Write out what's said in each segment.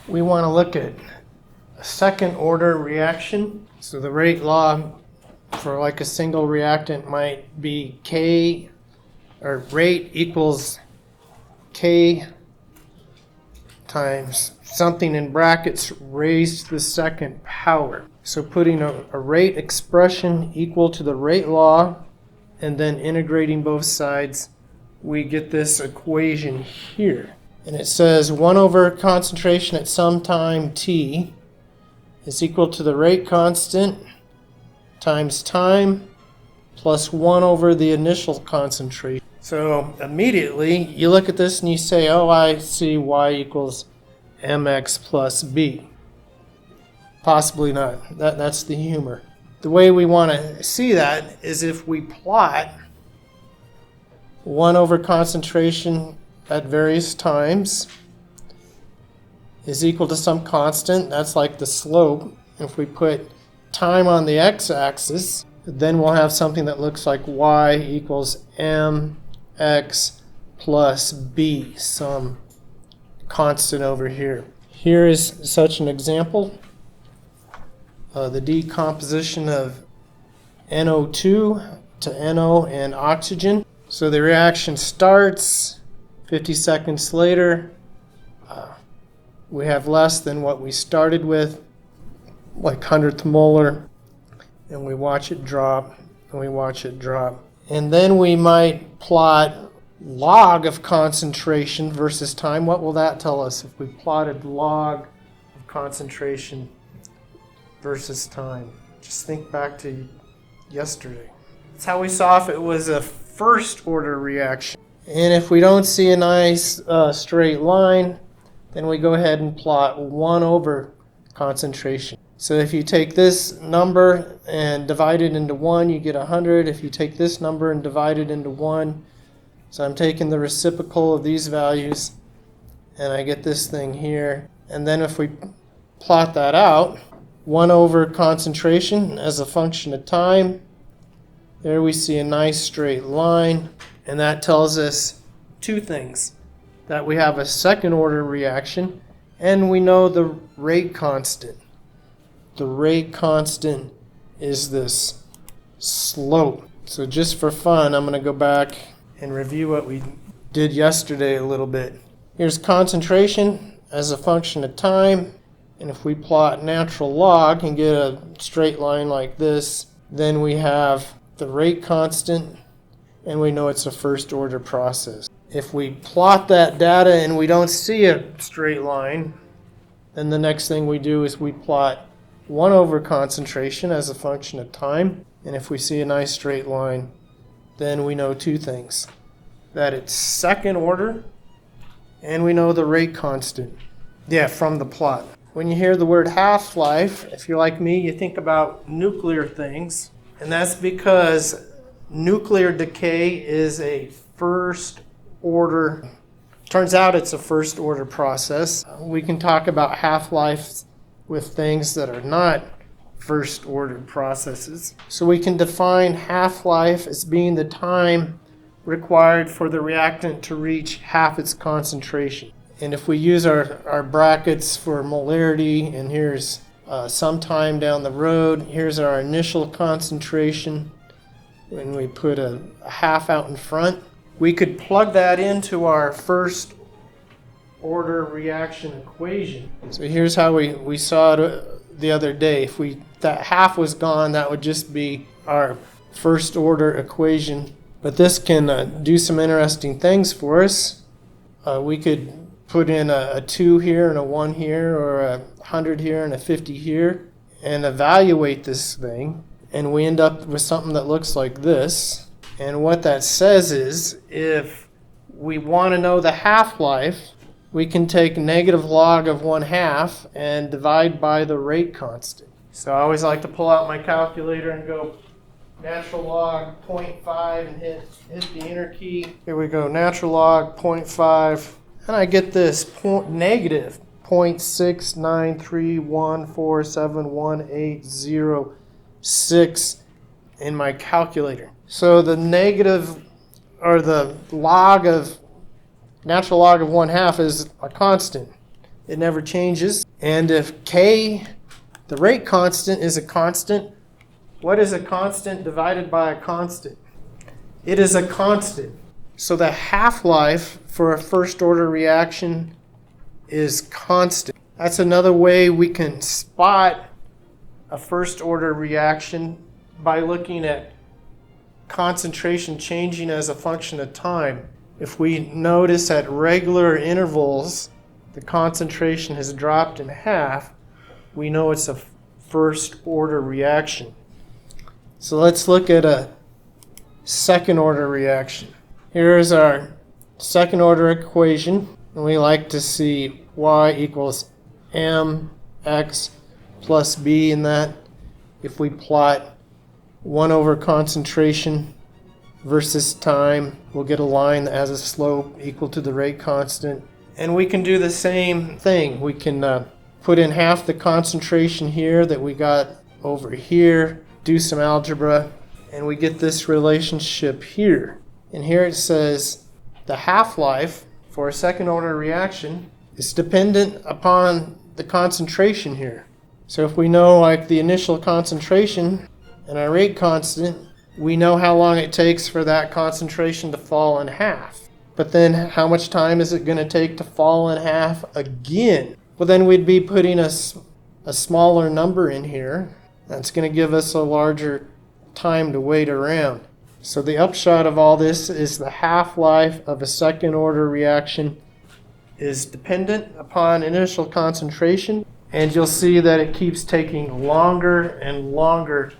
we want to look at a second order reaction. So the rate law for like a single reactant might be K, or rate equals K times something in brackets raised to the second power. So putting a rate expression equal to the rate law and then integrating both sides, we get this equation here. And it says 1 over concentration at some time t is equal to the rate constant times time plus 1 over the initial concentration. So immediately you look at this and you say, oh, I see y equals mx plus b. Possibly not. That's the humor. The way we want to see that is if we plot 1 over concentration at various times is equal to some constant. That's like the slope. If we put time on the x-axis, then we'll have something that looks like y equals mx plus b, some constant over here. Here is such an example. The decomposition of NO2 to NO and oxygen. So the reaction starts. 50 seconds later, we have less than what we started with, like 100th molar, and we watch it drop, and we watch it drop. And then we might plot log of concentration versus time. What will that tell us if we plotted log of concentration versus time? Just think back to yesterday. That's how we saw if it was a first order reaction. And if we don't see a nice straight line, then we go ahead and plot 1 over concentration. So if you take this number and divide it into 1, you get 100. If you take this number and divide it into 1, so I'm taking the reciprocal of these values, and I get this thing here. And then if we plot that out, 1 over concentration as a function of time, there we see a nice straight line. And that tells us two things: that we have a second order reaction, and we know the rate constant. The rate constant is this slope. So just for fun, I'm going to go back and review what we did yesterday a little bit. Here's concentration as a function of time, and if we plot natural log and get a straight line like this, then we have the rate constant, and we know it's a first order process. If we plot that data and we don't see a straight line, then the next thing we do is we plot 1 over concentration as a function of time. And if we see a nice straight line, then we know two things: that it's second order, and we know the rate constant. Yeah, from the plot. When you hear the word half-life, if you're like me, you think about nuclear things. And that's because nuclear decay is a first order. Turns out it's a first order process. We can talk about half-life with things that are not first order processes. So we can define half-life as being the time required for the reactant to reach half its concentration. And if we use our brackets for molarity, and here's some time down the road, here's our initial concentration. When we put a half out in front, we could plug that into our first order reaction equation. So here's how we saw it the other day. If that half was gone, that would just be our first order equation. But this can do some interesting things for us. We could put in a 2 here and a 1 here, or a 100 here and a 50 here, and evaluate this thing. And we end up with something that looks like this. And what that says is, if we want to know the half-life, we can take negative log of 1/2 and divide by the rate constant. So I always like to pull out my calculator and go natural log 0.5 and hit the enter key. Here we go, natural log 0.5. And I get this negative 0.693147180 in my calculator. So the negative, or the log of natural log of 1/2 is a constant. It never changes. And if K, the rate constant, is a constant, what is a constant divided by a constant? It is a constant. So the half-life for a first-order reaction is constant. That's another way we can spot a first-order reaction by looking at concentration changing as a function of time. If we notice at regular intervals the concentration has dropped in half, we know it's a first-order reaction. So let's look at a second-order reaction. Here is our second-order equation, and we like to see y equals mx plus b in that. If we plot 1 over concentration versus time, we'll get a line that has a slope equal to the rate constant. And we can do the same thing. We can put in half the concentration here that we got over here, do some algebra, and we get this relationship here. And here it says the half-life for a second-order reaction is dependent upon the concentration here. So if we know like the initial concentration and our rate constant, we know how long it takes for that concentration to fall in half. But then how much time is it going to take to fall in half again? Well, then we'd be putting a smaller number in here. That's going to give us a larger time to wait around. So the upshot of all this is the half-life of a second-order reaction is dependent upon initial concentration, and you'll see that it keeps taking longer and longer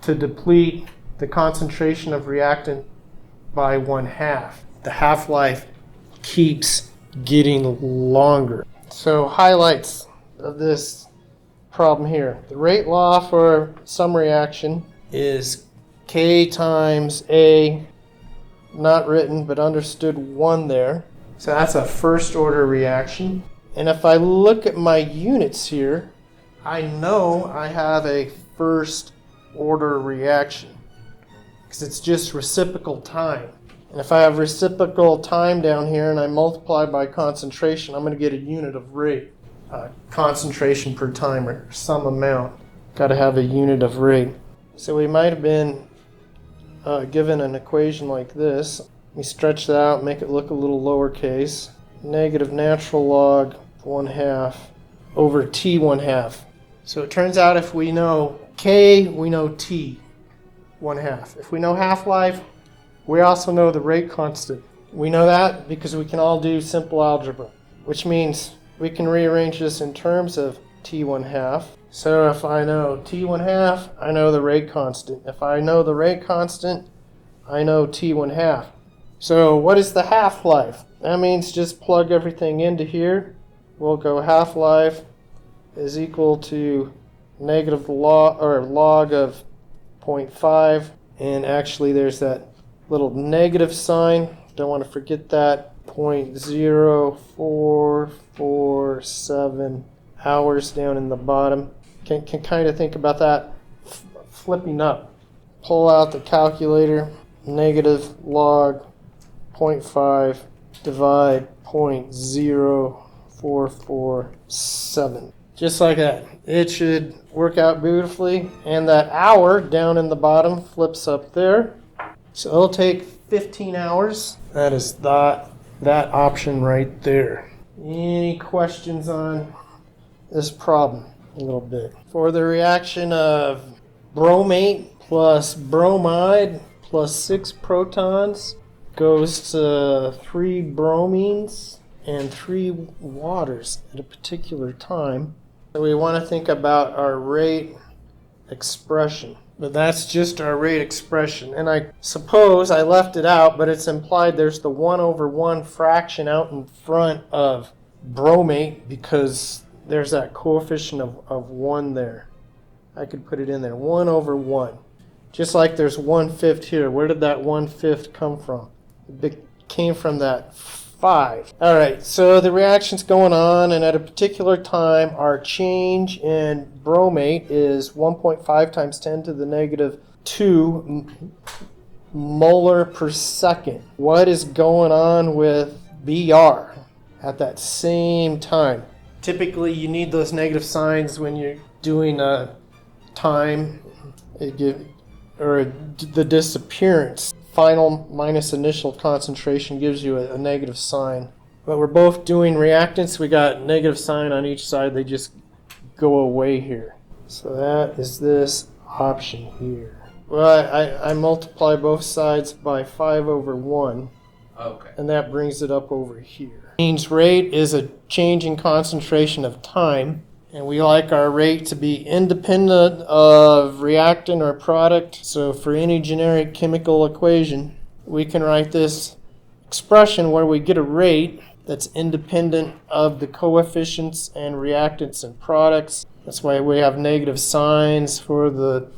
to deplete the concentration of reactant by 1/2. The half-life keeps getting longer. So highlights of this problem here. The rate law for some reaction is K times A, not written but understood 1 there. So that's a first order reaction. And if I look at my units here, I know I have a first order reaction because it's just reciprocal time. And if I have reciprocal time down here and I multiply by concentration, I'm going to get a unit of rate, concentration per time or some amount. Got to have a unit of rate. So we might have been given an equation like this. We stretch that out, make it look a little lowercase. Negative natural log 1/2 over t 1/2. So it turns out if we know K, we know t 1/2. If we know half-life, we also know the rate constant. We know that because we can all do simple algebra, which means we can rearrange this in terms of t 1/2. So if I know t 1/2, I know the rate constant. If I know the rate constant, I know t 1/2. So what is the half-life? That means just plug everything into here. We'll go half-life is equal to negative log of 0.5, and actually there's that little negative sign. Don't want to forget that. 0.0447 hours down in the bottom. Can kind of think about that flipping up. Pull out the calculator. Negative log 0.5 divide 0.0447. Just like that. It should work out beautifully. And that hour down in the bottom flips up there. So it'll take 15 hours. That is that option right there. Any questions on this problem? A little bit. For the reaction of bromate plus bromide plus 6 protons goes to 3 bromines and 3 waters at a particular time. So we want to think about our rate expression. But that's just our rate expression. And I suppose I left it out, but it's implied there's the 1/1 fraction out in front of bromate because there's that coefficient of 1 there. I could put it in there, 1/1. Just like there's 1/5 here. Where did that 1/5 come from? It came from that 5. All right, so the reaction's going on, and at a particular time, our change in bromate is 1.5 times 10 to the negative 2 molar per second. What is going on with Br? at that same time. Typically, you need those negative signs when you're doing a time, or the disappearance. Final minus initial concentration gives you a negative sign. But we're both doing reactants. We got negative sign on each side. They just go away here. So that is this option here. Well, I multiply both sides by 5/1. Okay. And that brings it up over here. Change rate is a change in concentration of time. And we like our rate to be independent of reactant or product. So for any generic chemical equation, we can write this expression where we get a rate that's independent of the coefficients and reactants and products. That's why we have negative signs for the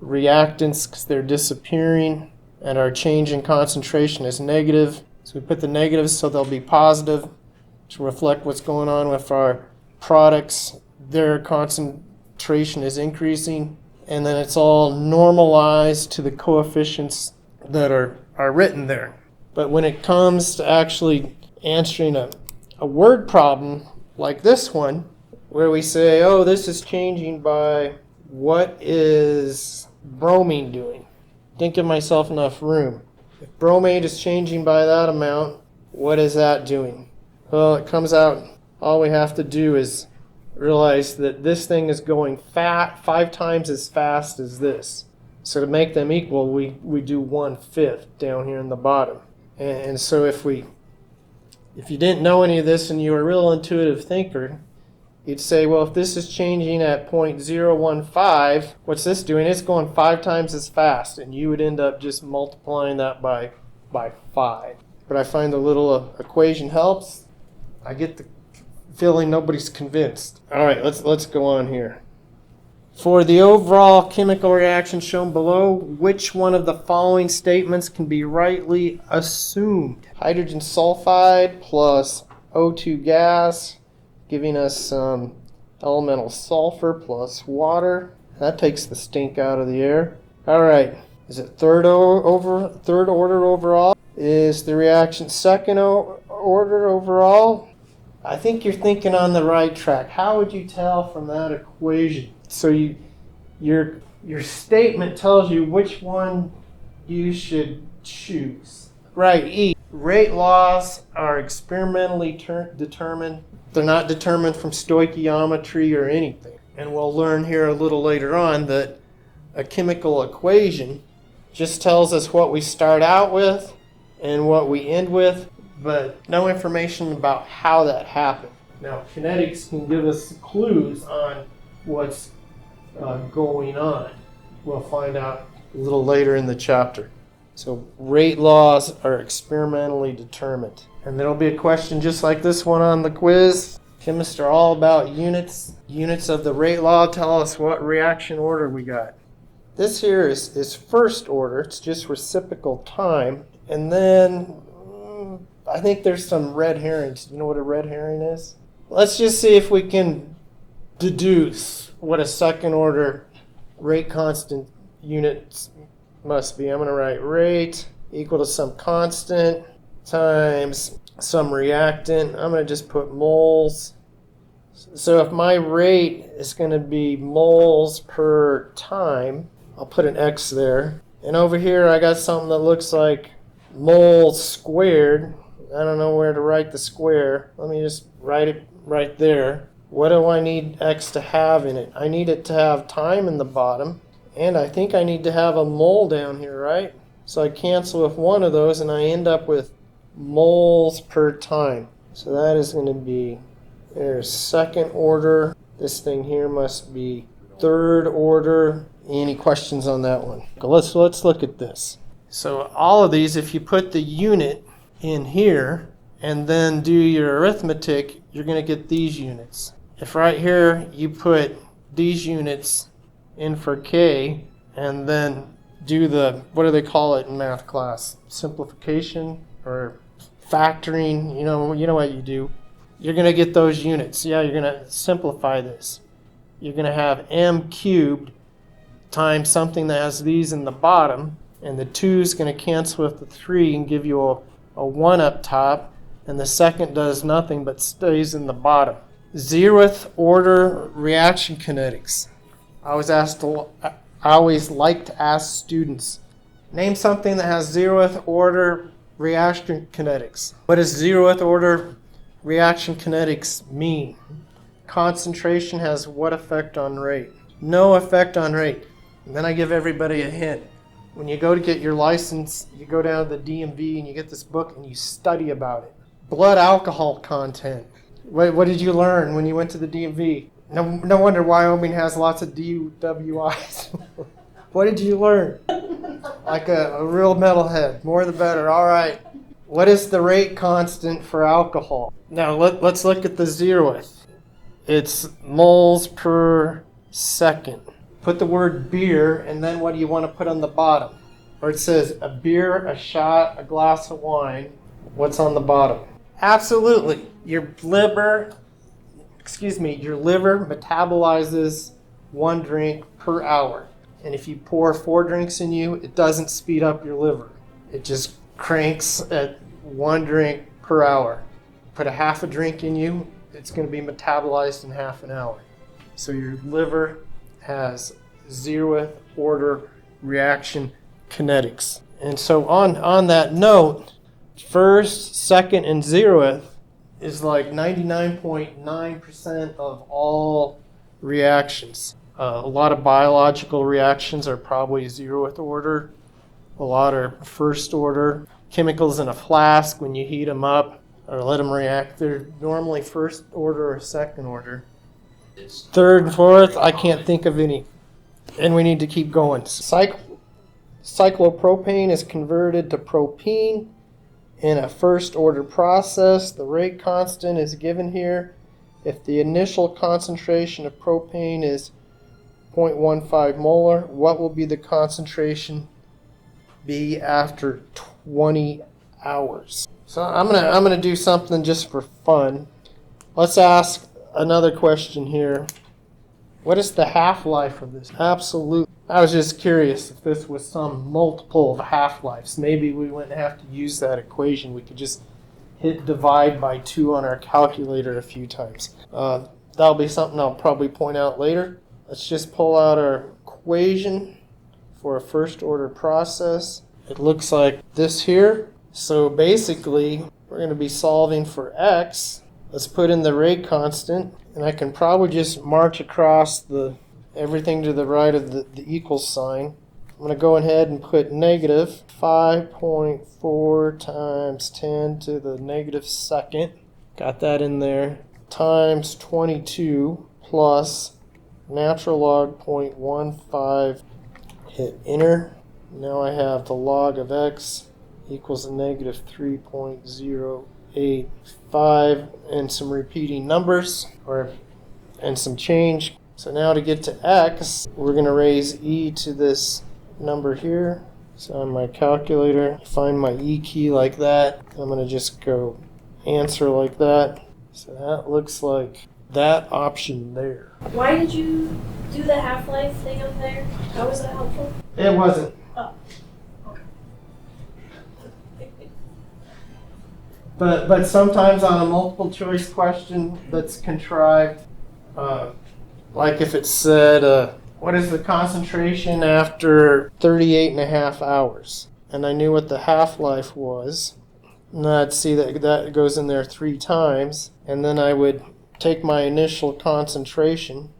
reactants, because they're disappearing, and our change in concentration is negative. So we put the negatives so they'll be positive to reflect what's going on with our products. Their concentration is increasing, and then it's all normalized to the coefficients that are written there. But when it comes to actually answering a word problem like this one, where we say, oh, this is changing by, what is bromine doing? Didn't give myself enough room. If bromate is changing by that amount, what is that doing? Well, it comes out, all we have to do is realize that this thing is going 5 times as fast as this. So to make them equal, we do 1/5 down here in the bottom. And so if you didn't know any of this and you were a real intuitive thinker, you'd say, well, if this is changing at 0.015, what's this doing? It's going 5 times as fast, and you would end up just multiplying that by 5. But I find the little equation helps. I get the feeling nobody's convinced. All right, let's go on here. For the overall chemical reaction shown below, which one of the following statements can be rightly assumed? Hydrogen sulfide plus O2 gas, giving us some elemental sulfur plus water. That takes the stink out of the air. All right, is it third order overall? Is the reaction second order overall? I think you're thinking on the right track. How would you tell from that equation? So your statement tells you which one you should choose. Right, E. Rate laws are experimentally determined. They're not determined from stoichiometry or anything. And we'll learn here a little later on that a chemical equation just tells us what we start out with and what we end with, but no information about how that happened. Now, kinetics can give us clues on what's going on. We'll find out a little later in the chapter. So rate laws are experimentally determined. And there'll be a question just like this one on the quiz. Chemists are all about units. Units of the rate law tell us what reaction order we got. This here is first order. It's just reciprocal time. And then I think there's some red herrings. You know what a red herring is? Let's just see if we can deduce what a second order rate constant unit must be. I'm going to write rate equal to some constant times some reactant. I'm going to just put moles. So if my rate is going to be moles per time, I'll put an X there. And over here I got something that looks like moles squared. I don't know where to write the square. Let me just write it right there. What do I need X to have in it? I need it to have time in the bottom. And I think I need to have a mole down here, right? So I cancel with one of those and I end up with moles per time. So that is going to be, there's second order. This thing here must be third order. Any questions on that one? Let's look at this. So all of these, if you put the unit in here and then do your arithmetic, you're going to get these units. If right here you put these units in for K and then do the, what do they call it in math class? Simplification or factoring, you know what you do. You're going to get those units. Yeah, you're going to simplify this. You're going to have m cubed times something that has these in the bottom, and the 2 is going to cancel with the 3 and give you a 1 up top. and the second does nothing but stays in the bottom. 0th order reaction kinetics. I always like to ask students, name something that has 0th order reaction kinetics. What does 0th order reaction kinetics mean? Concentration has what effect on rate? No effect on rate. And then I give everybody a hint. When you go to get your license, you go down to the DMV and you get this book and you study about it. Blood alcohol content. What did you learn when you went to the DMV? No wonder Wyoming has lots of DUIs. What did you learn? Like a real metalhead. More the better. All right. What is the rate constant for alcohol? Now let's look at the 0th. It's moles per second. Put the word beer, and then what do you want to put on the bottom? Or it says a beer, a shot, a glass of wine. What's on the bottom? Absolutely. Your liver metabolizes 1 drink per hour. And if you pour 4 drinks in you, it doesn't speed up your liver. It just cranks at 1 drink per hour. Put a half a drink in you, it's going to be metabolized in half an hour. So your liver has 0th order reaction kinetics. And so on that note, 1st, 2nd, and 0th is like 99.9% of all reactions. A lot of biological reactions are probably 0th order. A lot are 1st order. Chemicals in a flask, when you heat them up or let them react, they're normally 1st order or 2nd order. 3rd and 4th, I can't think of any. And we need to keep going. Cyclopropane is converted to propene in a 1st order process. The rate constant is given here. If the initial concentration of propane is 0.15 molar, what will be the concentration be after 20 hours? So I'm gonna do something just for fun. Let's ask another question here. What is the half-life of this? Absolute. I was just curious if this was some multiple of half-lives. Maybe we wouldn't have to use that equation. We could just hit divide by 2 on our calculator a few times. That'll be something I'll probably point out later. Let's just pull out our equation for a 1st order process. It looks like this here. So basically, we're going to be solving for x. Let's put in the rate constant, and I can probably just march across everything to the right of the equal sign. I'm going to go ahead and put negative 5.4 times 10 to the negative 2nd. Got that in there. Times 22 plus natural log 0.15. Hit enter. Now I have the log of x equals a negative 3.085 and some repeating numbers and some change. So now to get to x, we're going to raise e to this number here. So on my calculator, find my e key like that. I'm going to just go answer like that. So that looks like that option there. Why did you do the half-life thing up there? How was that helpful? It wasn't. Oh. Okay. But sometimes on a multiple choice question that's contrived, like if it said, what is the concentration after 38.5 hours? And I knew what the half-life was. And I'd see that goes in there 3 times. And then I would take my initial concentration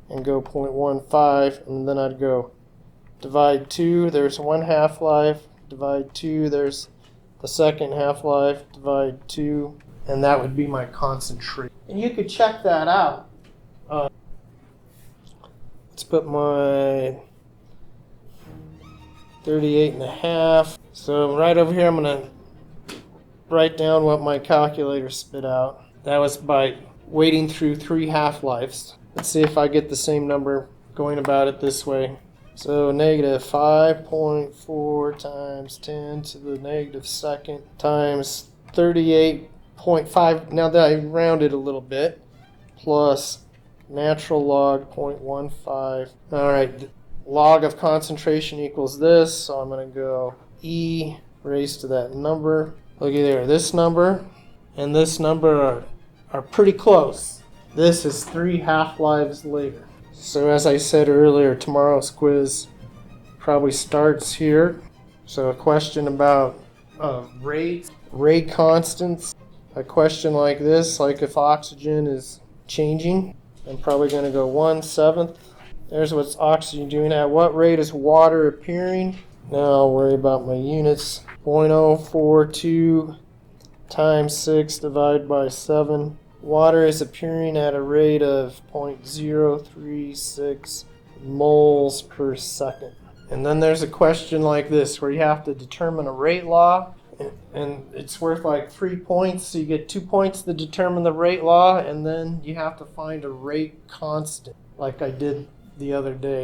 and go 0.15. And then I'd go divide 2, there's 1 half-life. Divide 2, there's the 2nd half-life. Divide 2. And that would be my concentration. And you could check that out. Let's put my 38.5. So right over here, I'm going to write down what my calculator spit out. That was by wading through 3 half-lives. Let's see if I get the same number going about it this way. So negative 5.4 times 10 to the negative 2nd times 38.5. Now that I rounded a little bit, plus natural log 0.15. All right, log of concentration equals this, so I'm going to go E raised to that number. Looky there, this number and this number are pretty close. This is 3 half-lives later. So as I said earlier, tomorrow's quiz probably starts here. So a question about rate constants. A question like this, like if oxygen is changing, I'm probably going to go 1/7. There's what's oxygen doing. At what rate is water appearing? Now I'll worry about my units. 0.042 times 6 divided by 7. Water is appearing at a rate of 0.036 moles per second. And then there's a question like this where you have to determine a rate law, and it's worth like 3 points. So you get 2 points to determine the rate law, and then you have to find a rate constant like I did the other day.